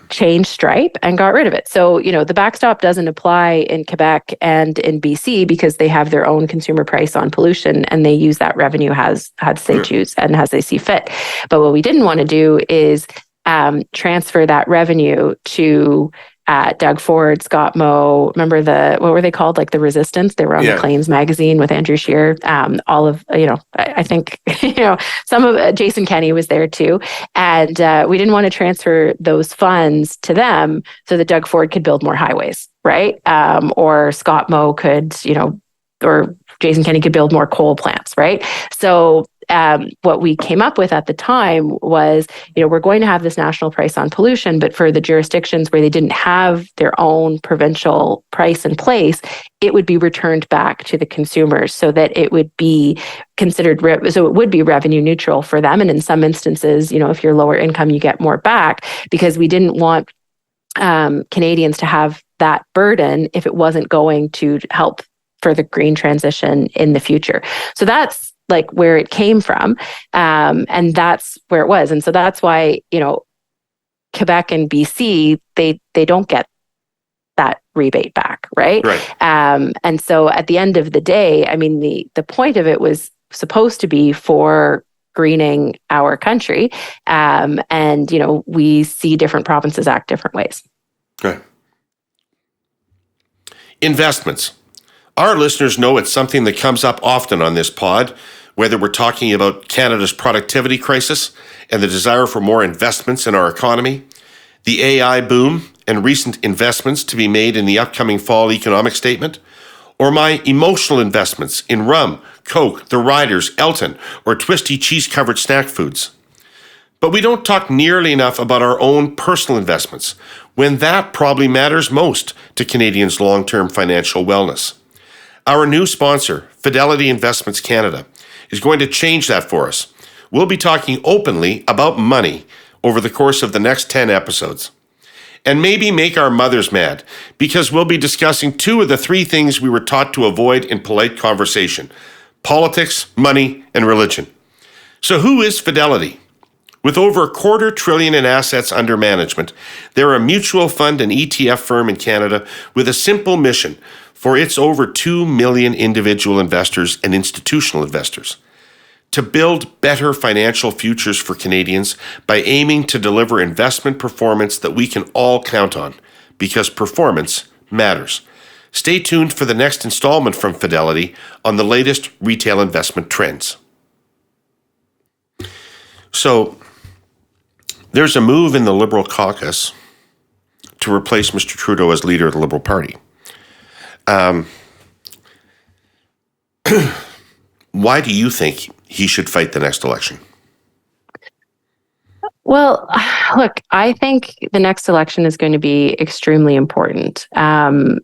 changed stripe and got rid of it. So, the backstop doesn't apply in Quebec and in BC because they have their own consumer price on pollution and they use that revenue as they choose and as they see fit. But what we didn't want to do is transfer that revenue to Doug Ford, Scott Moe. Remember what were they called? The Resistance. They were on the Claims magazine with Andrew Scheer. All of, I think, some of Jason Kenney was there too. And we didn't want to transfer those funds to them so that Doug Ford could build more highways, right? Or Scott Moe could, or Jason Kenney could build more coal plants, right? So what we came up with at the time was, we're going to have this national price on pollution, but for the jurisdictions where they didn't have their own provincial price in place, it would be returned back to the consumers so that it would be considered, so it would be revenue neutral for them. And in some instances, if you're lower income, you get more back, because we didn't want Canadians to have that burden if it wasn't going to help for the green transition in the future. So that's like where it came from. And that's where it was. And so that's why, Quebec and BC, they don't get that rebate back, right? And so at the end of the day, I mean, the point of it was supposed to be for greening our country. And, we see different provinces act different ways. Right. Investments. Our listeners know it's something that comes up often on this pod, whether we're talking about Canada's productivity crisis and the desire for more investments in our economy, the AI boom and recent investments to be made in the upcoming fall economic statement, or my emotional investments in rum, Coke, the Riders, Elton, or twisty cheese-covered snack foods. But we don't talk nearly enough about our own personal investments, when that probably matters most to Canadians' long-term financial wellness. Our new sponsor, Fidelity Investments Canada, is going to change that for us. We'll be talking openly about money over the course of the next 10 episodes. And maybe make our mothers mad, because we'll be discussing two of the three things we were taught to avoid in polite conversation: politics, money, and religion. So who is Fidelity? With over $250 billion in assets under management, they're a mutual fund and ETF firm in Canada with a simple mission for its over 2 million individual investors and institutional investors: to build better financial futures for Canadians by aiming to deliver investment performance that we can all count on, because performance matters. Stay tuned for the next installment from Fidelity on the latest retail investment trends. So, there's a move in the Liberal caucus to replace Mr. Trudeau as leader of the Liberal Party. Why do you think he should fight the next election? Well, look, I think the next election is going to be extremely important. Mr.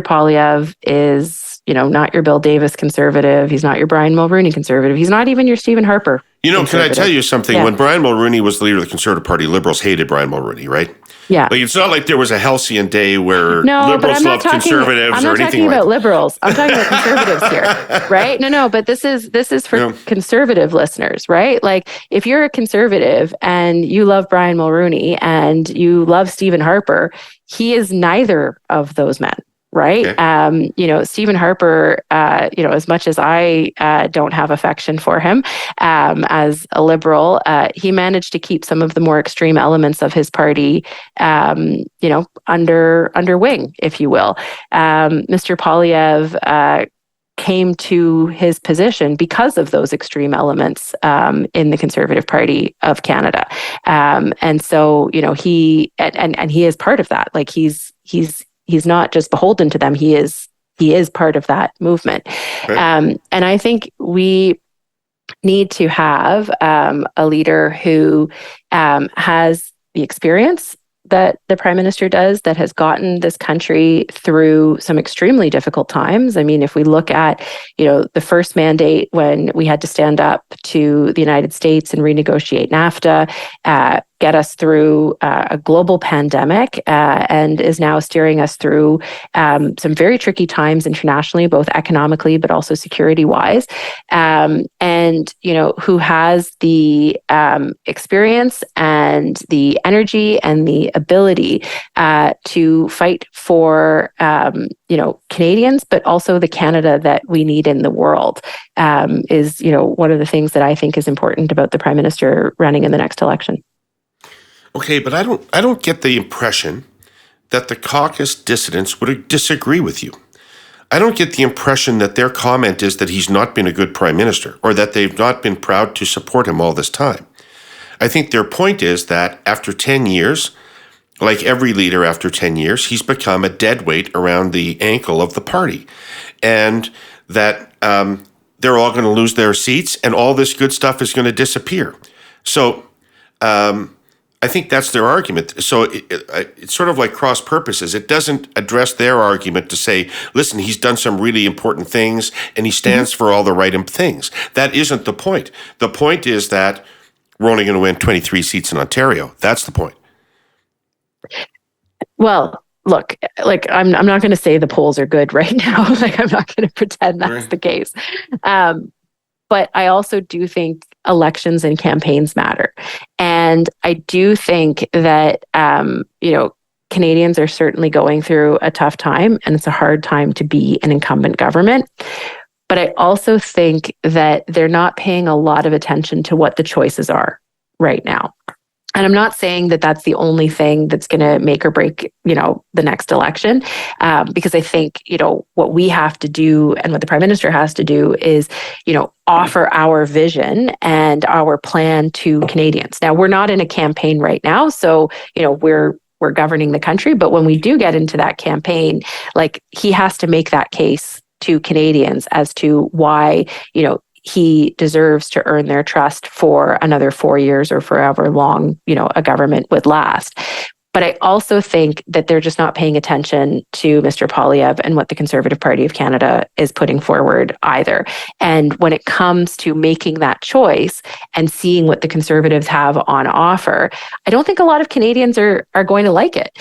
Poilievre is, not your Bill Davis conservative. He's not your Brian Mulroney conservative. He's not even your Stephen Harper. Can I tell you something? Yeah. When Brian Mulroney was the leader of the Conservative Party, Liberals hated Brian Mulroney, right? Yeah. Like, it's not like there was a halcyon day where Liberals loved conservatives or anything like that. I'm not talking about Liberals. I'm talking about conservatives here, right? No, but this is for conservative listeners, right? Like, if you're a conservative and you love Brian Mulroney and you love Stephen Harper, he is neither of those men. Right. Okay. Stephen Harper, as much as I don't have affection for him as a Liberal, he managed to keep some of the more extreme elements of his party, under wing, if you will. Mr. Poilievre came to his position because of those extreme elements in the Conservative Party of Canada. And so, he is part of that. Like, he's not just beholden to them. He is part of that movement. Right. And I think we need to have a leader who has the experience that the Prime Minister does, that has gotten this country through some extremely difficult times. I mean, if we look at, the first mandate when we had to stand up to the United States and renegotiate NAFTA, get us through a global pandemic, and is now steering us through some very tricky times internationally, both economically but also security-wise, and who has the experience and the energy and the ability to fight for Canadians, but also the Canada that we need in the world, is one of the things that I think is important about the Prime Minister running in the next election. Okay, but I don't get the impression that the caucus dissidents would disagree with you. I don't get the impression that their comment is that he's not been a good prime minister, or that they've not been proud to support him all this time. I think their point is that after 10 years, like every leader after 10 years, he's become a dead weight around the ankle of the party. And that they're all going to lose their seats and all this good stuff is going to disappear. So I think that's their argument. So it's sort of like cross purposes. It doesn't address their argument to say, listen, he's done some really important things and he stands for all the right things. That isn't the point. The point is that we're only going to win 23 seats in Ontario. That's the point. Well, look, like I'm not going to say the polls are good right now. Like I'm not going to pretend that's the case. But I also do think elections and campaigns matter. And I do think that, Canadians are certainly going through a tough time, and it's a hard time to be an incumbent government. But I also think that they're not paying a lot of attention to what the choices are right now. And I'm not saying that that's the only thing that's going to make or break, the next election, because I think, what we have to do and what the Prime Minister has to do is, offer our vision and our plan to Canadians. Now, we're not in a campaign right now, so, we're governing the country. But when we do get into that campaign, like he has to make that case to Canadians as to why, he deserves to earn their trust for another 4 years or forever long, a government would last. But I also think that they're just not paying attention to Mr. Poilievre and what the Conservative Party of Canada is putting forward either. And when it comes to making that choice and seeing what the Conservatives have on offer, I don't think a lot of Canadians are going to like it.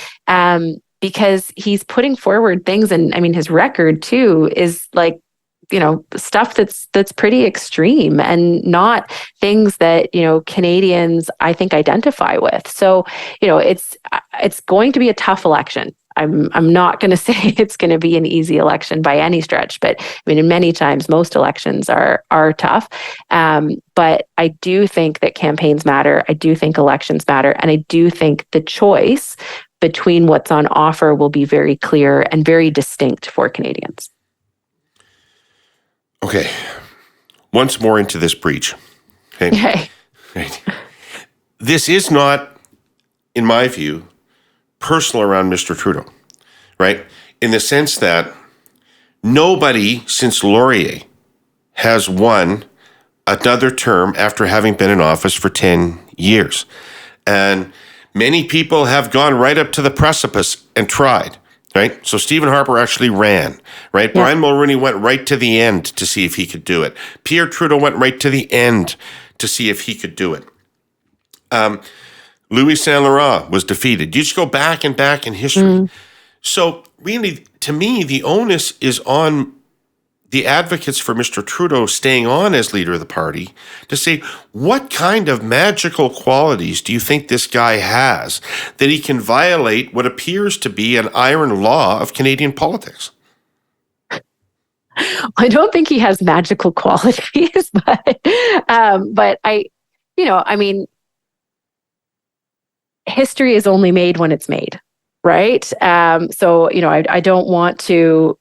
Because he's putting forward things, and I mean, his record too is like, stuff that's pretty extreme and not things that, Canadians, I think, identify with. So, it's going to be a tough election. I'm not going to say it's going to be an easy election by any stretch, but I mean, in many times, most elections are tough. But I do think that campaigns matter. I do think elections matter. And I do think the choice between what's on offer will be very clear and very distinct for Canadians. Okay. Once more into this breach. Okay. Right. This is not, in my view, personal around Mr. Trudeau, right? In the sense that nobody since Laurier has won another term after having been in office for 10 years. And many people have gone right up to the precipice and tried. Right. So Stephen Harper actually ran. Right. Yeah. Brian Mulroney went right to the end to see if he could do it. Pierre Trudeau went right to the end to see if he could do it. Louis Saint Laurent was defeated. You just go back and back in history. So really, to me, the onus is on the advocates for Mr. Trudeau staying on as leader of the party to say, what kind of magical qualities do you think this guy has that he can violate what appears to be an iron law of Canadian politics? I don't think he has magical qualities, but history is only made when it's made. Right. So, I don't want to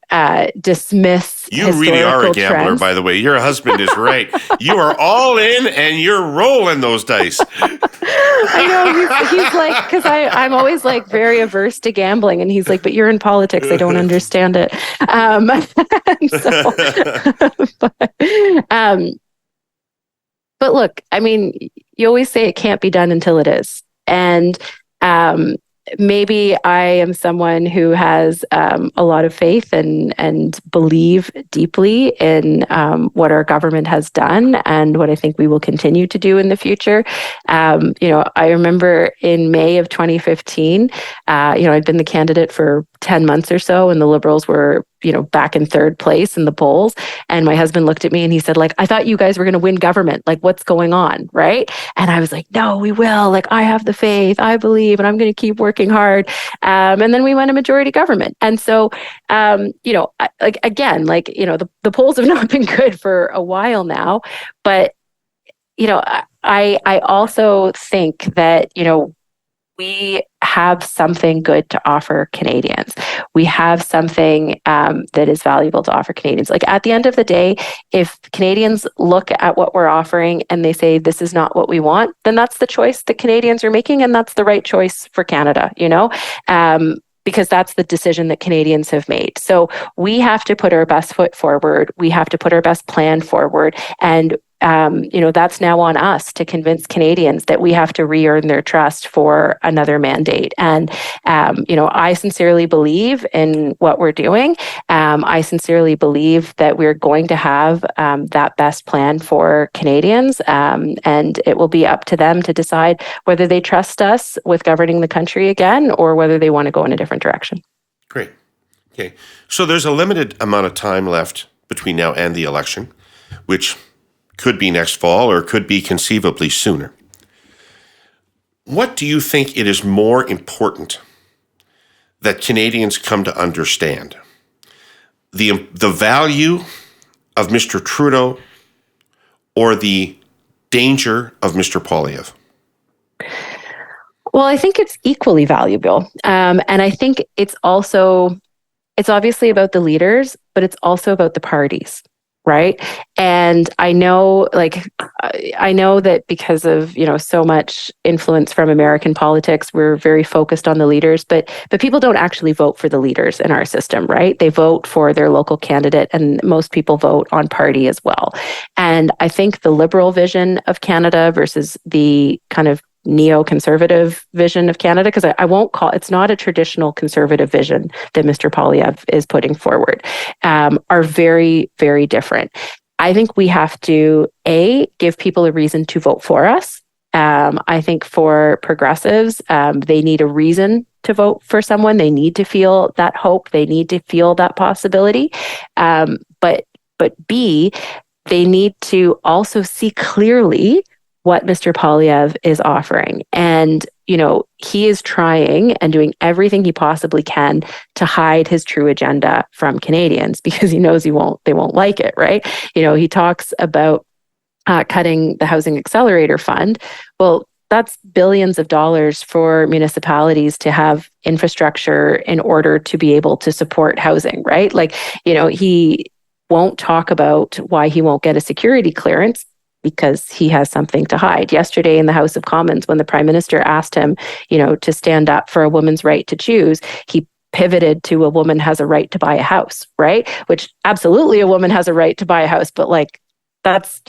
dismiss. You really are a gambler, trends. By the way. Your husband is right. You are all in and you're rolling those dice. I know he's like, because I'm always like very averse to gambling. And he's like, but you're in politics. I don't understand it. But look, I mean, you always say it can't be done until it is. And maybe I am someone who has a lot of faith and believe deeply in what our government has done and what I think we will continue to do in the future. I remember in May of 2015, I'd been the candidate for 10 months or so, and the Liberals were back in third place in the polls. And my husband looked at me and he said, like, I thought you guys were going to win government. Like, what's going on? Right. And I was like, no, we will. Like, I have the faith, I believe, and I'm going to keep working hard. And then we went a majority government. And so, the polls have not been good for a while now, but, I also think that, we have something good to offer Canadians. We have something that is valuable to offer Canadians. Like at the end of the day, if Canadians look at what we're offering and they say, this is not what we want, then that's the choice that Canadians are making. And that's the right choice for Canada, because that's the decision that Canadians have made. So we have to put our best foot forward. We have to put our best plan forward. And that's now on us to convince Canadians that we have to re-earn their trust for another mandate. And, I sincerely believe in what we're doing. I sincerely believe that we're going to have that best plan for Canadians. And it will be up to them to decide whether they trust us with governing the country again or whether they want to go in a different direction. Great. Okay. So there's a limited amount of time left between now and the election, which could be next fall or could be conceivably sooner. What do you think it is more important that Canadians come to understand? The value of Mr. Trudeau or the danger of Mr. Poilievre? Well, I think it's equally valuable. And I think it's obviously about the leaders, but it's also about the parties. Right. And I know that because of, so much influence from American politics, we're very focused on the leaders, but people don't actually vote for the leaders in our system, right? They vote for their local candidate, and most people vote on party as well. And I think the liberal vision of Canada versus the kind of neoconservative vision of Canada, because I won't it's not a traditional conservative vision that Mr. Poilievre is putting forward, are very, very different. I think we have to, give people a reason to vote for us. I think for progressives, they need a reason to vote for someone. They need to feel that hope. They need to feel that possibility. But B, they need to also see clearly what Mr. Poilievre is offering. And, he is trying and doing everything he possibly can to hide his true agenda from Canadians because he knows they won't like it, right? He talks about cutting the Housing Accelerator Fund. Well, that's billions of dollars for municipalities to have infrastructure in order to be able to support housing, right? He won't talk about why he won't get a security clearance because he has something to hide. Yesterday in the House of Commons, when the Prime Minister asked him, to stand up for a woman's right to choose, he pivoted to a woman has a right to buy a house, right? Which absolutely a woman has a right to buy a house, but that's,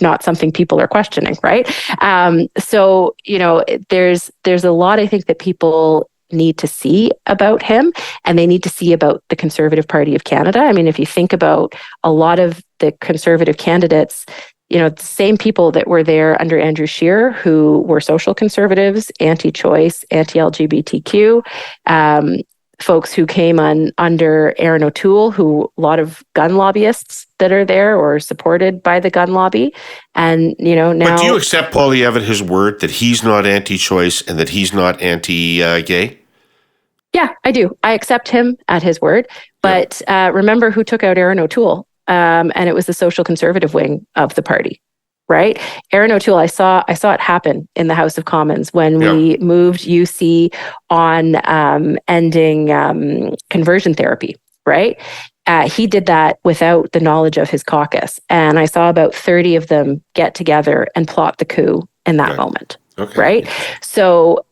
not something people are questioning, right? So, there's a lot I think that people need to see about him, and they need to see about the Conservative Party of Canada. I mean, if you think about a lot of the Conservative candidates, the same people that were there under Andrew Scheer, who were social conservatives, anti-choice, anti-LGBTQ, folks who came under Aaron O'Toole, who a lot of gun lobbyists that are there or supported by the gun lobby. And, now... But do you accept Poilievre at his word that he's not anti-choice and that he's not anti-gay? Yeah, I do. I accept him at his word. But remember who took out Aaron O'Toole? And it was the social conservative wing of the party, right? Aaron O'Toole, I saw it happen in the House of Commons when we moved UC on ending conversion therapy, right? He did that without the knowledge of his caucus. And I saw about 30 of them get together and plot the coup in that moment, right? So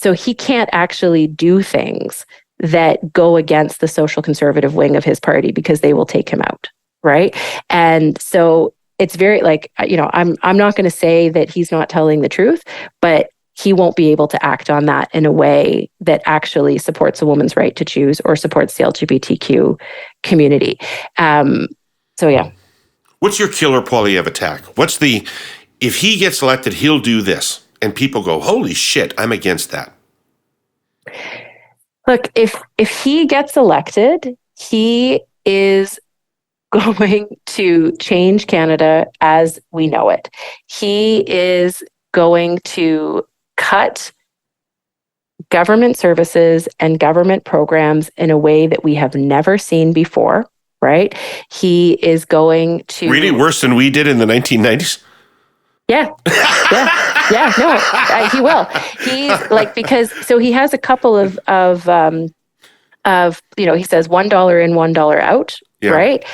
he can't actually do things that go against the social conservative wing of his party because they will take him out, right? And so it's very I'm not going to say that he's not telling the truth, but he won't be able to act on that in a way that actually supports a woman's right to choose or supports the LGBTQ community. What's your killer Poilievre attack? If he gets elected, he'll do this, and people go, holy shit, I'm against that. Look, if he gets elected, he is going to change Canada as we know it. He is going to cut government services and government programs in a way that we have never seen before, right? He is going to... Really? Worse than we did in the 1990s? Yeah. No, he will. He's so he has a couple of he says $1 in, $1 out, right?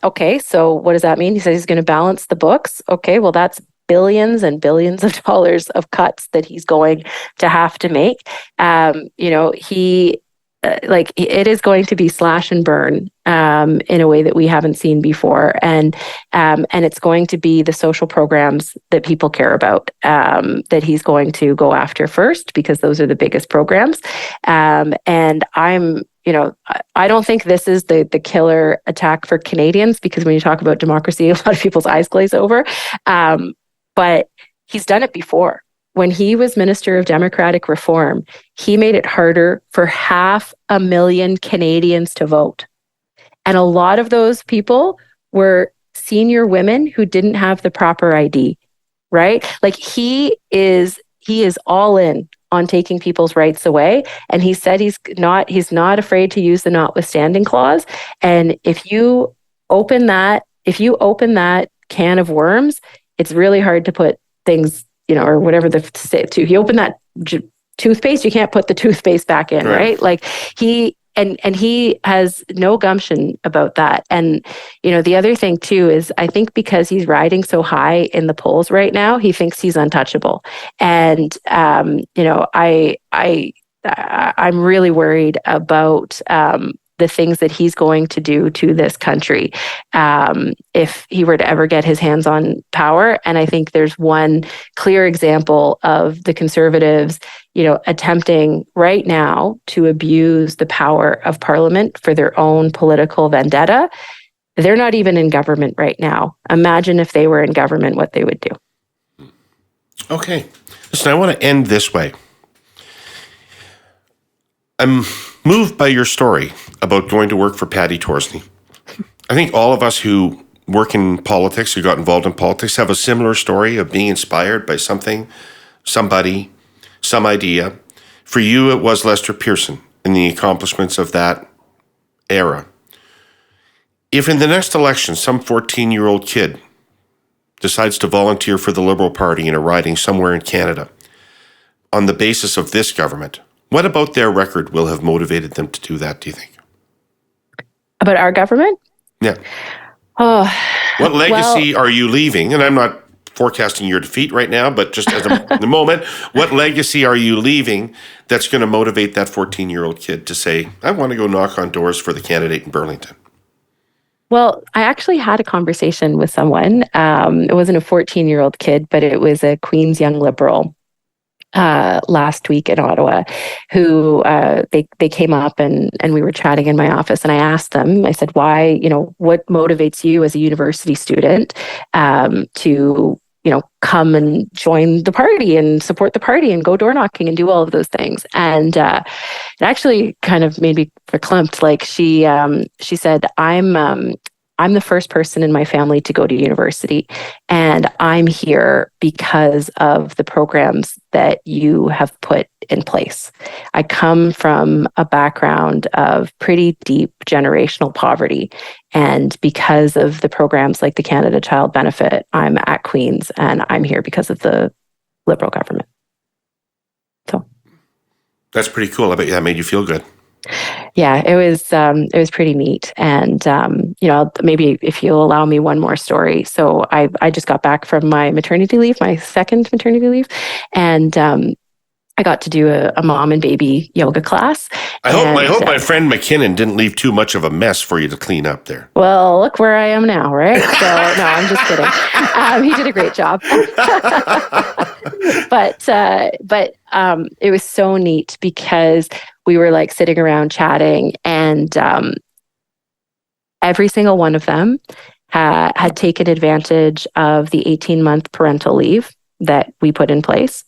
Okay, so what does that mean? He says he's going to balance the books. Okay, well, that's billions and billions of dollars of cuts that he's going to have to make. He it is going to be slash and burn in a way that we haven't seen before, and it's going to be the social programs that people care about that he's going to go after first, because those are the biggest programs. And I don't think this is the killer attack for Canadians, because when you talk about democracy, a lot of people's eyes glaze over. But he's done it before. When he was Minister of Democratic Reform, he made it harder for 500,000 Canadians to vote. And a lot of those people were senior women who didn't have the proper ID, right? Like he is all in on taking people's rights away. And he said he's not afraid to use the notwithstanding clause. And if you open that can of worms, it's really hard to put things, or whatever if you open that toothpaste, you can't put the toothpaste back in, right? Like he has no gumption about that. And, the other thing too is, I think because he's riding so high in the polls right now, he thinks he's untouchable. And, I'm really worried about, the things that he's going to do to this country if he were to ever get his hands on power. And I think there's one clear example of the Conservatives, attempting right now to abuse the power of Parliament for their own political vendetta. They're not even in government right now. Imagine if they were in government, what they would do. Okay. Listen, I want to end this way. I'm moved by your story about going to work for Patty Torsney. I think all of us who work in politics, who got involved in politics, have a similar story of being inspired by something, somebody, some idea. For you, it was Lester Pearson and the accomplishments of that era. If in the next election, some 14-year-old kid decides to volunteer for the Liberal Party in a riding somewhere in Canada on the basis of this government, what about their record will have motivated them to do that, do you think? About our government? Yeah. Oh, what legacy are you leaving? And I'm not forecasting your defeat right now, but just as the moment, what legacy are you leaving that's going to motivate that 14-year-old kid to say, I want to go knock on doors for the candidate in Burlington? Well, I actually had a conversation with someone. It wasn't a 14-year-old kid, but it was a Queen's Young Liberal last week in Ottawa, who they came up and we were chatting in my office, and I asked them, I said, why, what motivates you as a university student to come and join the party and support the party and go door knocking and do all of those things? And it actually kind of made me verklempt. Like she said, I'm the first person in my family to go to university, and I'm here because of the programs that you have put in place. I come from a background of pretty deep generational poverty, and because of the programs like the Canada Child Benefit, I'm at Queen's, and I'm here because of the Liberal government. So that's pretty cool. I bet that made you feel good. Yeah, it was pretty neat. And, maybe if you'll allow me one more story. So I just got back from my maternity leave, my second maternity leave. And I got to do a mom and baby yoga class. I hope my friend McKinnon didn't leave too much of a mess for you to clean up there. Well, look where I am now, right? So no, I'm just kidding. He did a great job. But it was so neat because we were like sitting around chatting, and every single one of them had taken advantage of the 18-month parental leave that we put in place.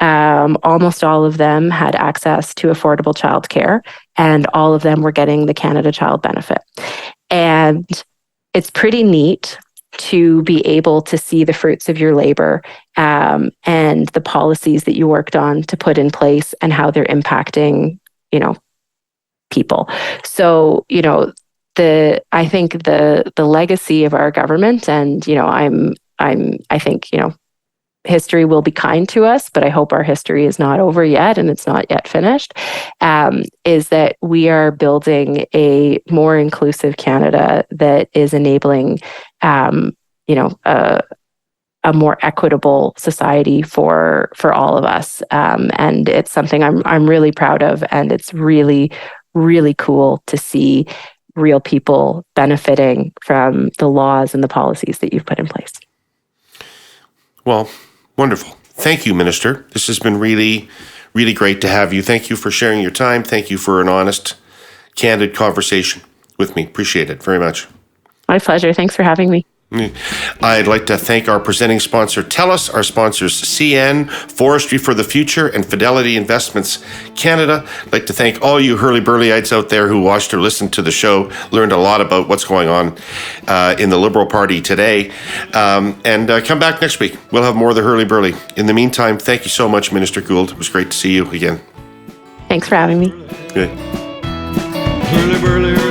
Almost all of them had access to affordable childcare, and all of them were getting the Canada Child Benefit. And it's pretty neat to be able to see the fruits of your labor and the policies that you worked on to put in place and how they're impacting, people. So, I think the legacy of our government, and, I think, history will be kind to us, but I hope our history is not over yet and it's not yet finished, is that we are building a more inclusive Canada that is enabling, a more equitable society for all of us. And it's something I'm really proud of, and it's really, really cool to see real people benefiting from the laws and the policies that you've put in place. Well, wonderful. Thank you, Minister. This has been really, really great to have you. Thank you for sharing your time. Thank you for an honest, candid conversation with me. Appreciate it very much. My pleasure. Thanks for having me. I'd like to thank our presenting sponsor, TELUS, our sponsors, CN, Forestry for the Future, and Fidelity Investments Canada. I'd like to thank all you Herle Burly-ites out there who watched or listened to the show, learned a lot about what's going on in the Liberal Party today. And come back next week. We'll have more of the Herle Burly. In the meantime, thank you so much, Minister Gould. It was great to see you again. Thanks for having me. Good. Herle Burly.